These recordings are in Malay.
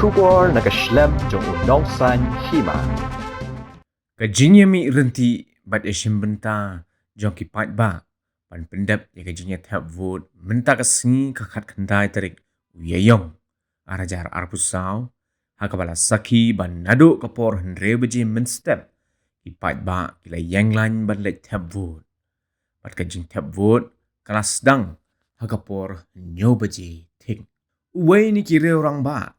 bersyukur nak Islam jong unongsan hima. Kajinya mi renti bat esim benta jong ki pat ba pan pendap ya kajinya tap vote menta kasengi kakat kendai tarik uyayong arajar arpusau hakabala saki ban nado kapor hendre beji menstep ki pat ba kila yang lain ban let tap vote bat kajing tap vote kelas dang hakapor nyo beji ting uway ni kire orang ba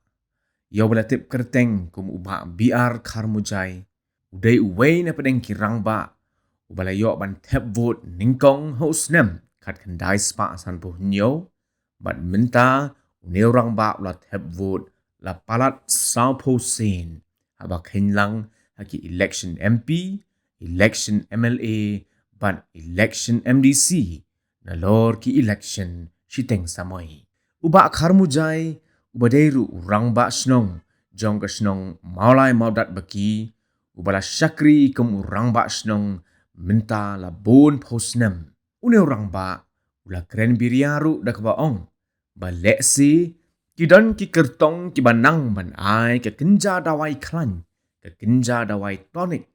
yo bala tip kerteng kum uba biar karmujai udai uway na pedeng kirang ba ubala yo ban tap vote ningkong hosnem kat kendai spa san pu nyo bat menta une orang ba ula tap vote la palat sao po sen haba khenlang haki election MP election MLA ban election MDC na lor ki election shiteng samoi uba karmujai ubadeiru urang ba snong jong ka snong maulai maudat baki ubala syakri kum urang ba snong menta la bon posnem une urang ba ula kren biriaru dak baong ba leksi kidan ki kertong ki banang ban ai ke kenja dawai klan ke kenja dawai tonic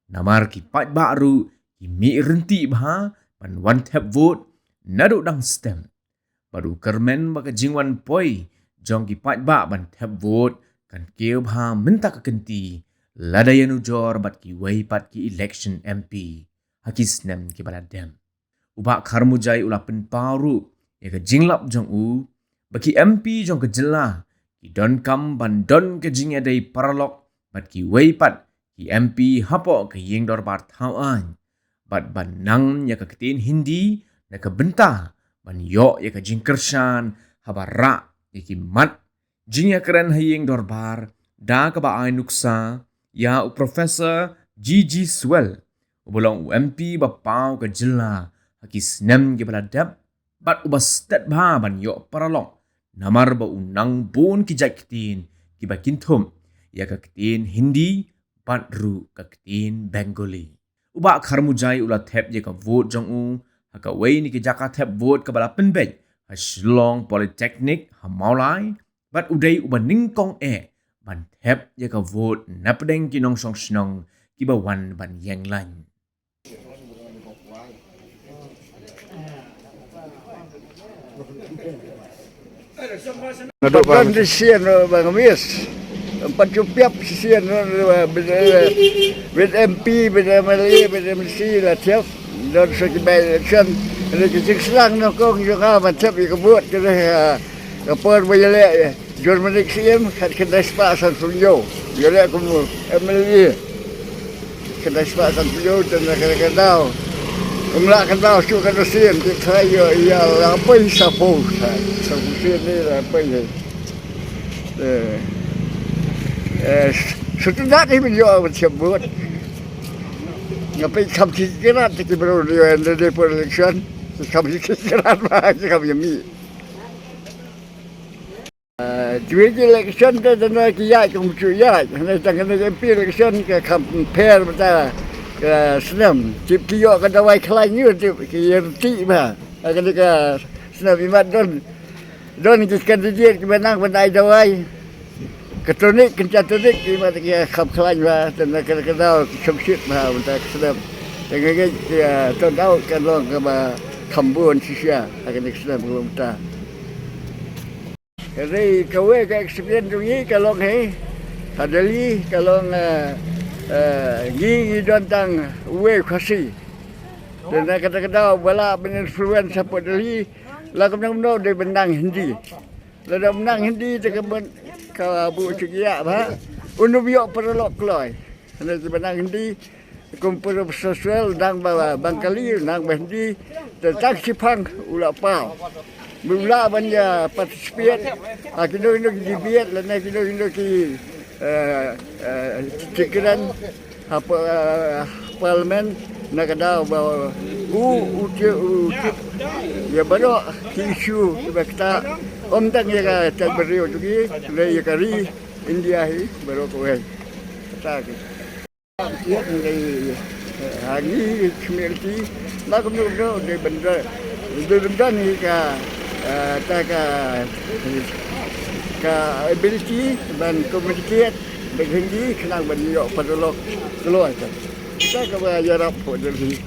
namar ki pat baru ki mi renti ba ban one tap vote nadu dang stem baru kermen ba ka jingwan poi jong ki pat ba ban tap vote kan keu bha menta ka kenti ladayanu jor bat ki wei pat ki election MP hakis nem ki baladem uba karmujai ula pen paru ya ka jinglap jong u baki MP jong ka jela ki don kam ban don ka jing adai paralok bat ki wei pat ki MP hapo ka yeng dor bar thawan bat ban nang ya ka ketin hindi na ka benta ban yo ya ka jing kershan habara ya ki mat jing ya keren hayeng dor bar da ka ba ai nuksa ya u professor GG Swell ubolong UMP ba pau ka jela hakis nem ke baladap bat ubastat ba ban yo paralok namar ba unang bon ki jaktin ki bakin thum ya ka ketin hindi bat ru ka ketin Bengali uba kharmujai ula thep je ka vote jong u haka wei ni ki jaka thep vote ka bala penbej ha Shillong Polytechnic ha maulai bat udai uba ningkong ban thep je ka vote napdeng ki nong song snong ki ba wan ban yang lan Kan di sian bang Mis. Empat cupiap sian with MP, with MLA, with MC lah tiap. Dan sekitar sian ada kecik selang nak kong juga macam ikut ke kapal bayar Germany sian kat kedai spa San Fulio. Dia aku MLA kedai spa San Fulio dan kadang-kadang Umlah kenal su kan sian kita ya apa sapu sian ni apa ya sudah ni menjual macam buat ngapai kami kira kita baru dia dari election kami kira macam kami ni dua election dan kia kemudian ya jangan MP election ke compare betul senam tip kiok kan dawai kelanya tip kierti bah akan dia senam imat don kandidat ke menang bandai dawai ketonik kencatonik imat dia khap kelanya bah dan kadang-kadang syamsit bah untuk senam dengan dia tahu kan long ke bah kambun sisia akan dia senam belum ta jadi kawe ke experience ni kalau he hadali kalau gigi dontang uwe kasi dan kata-kata bala influence apa dari la kemenang dia benang hindi la benang hindi te ka bu cikia ba unu biok perlok kloy ana benang hindi kumpul sosial dang ba bangkali nang hindi te taksi pang ula pau mula banya participate akido dibiat la kido ki cikiran apa parlimen nak ada bahawa ya baru isu kita tak ya tak beriu juga ya kari India hi baru kau tak dia dari hari community nak kemudian dari benda ni ka tak ke ability dan communicate dengan dia kenang bagi yo pada lo keluar kan. Kita ke bayar apa dari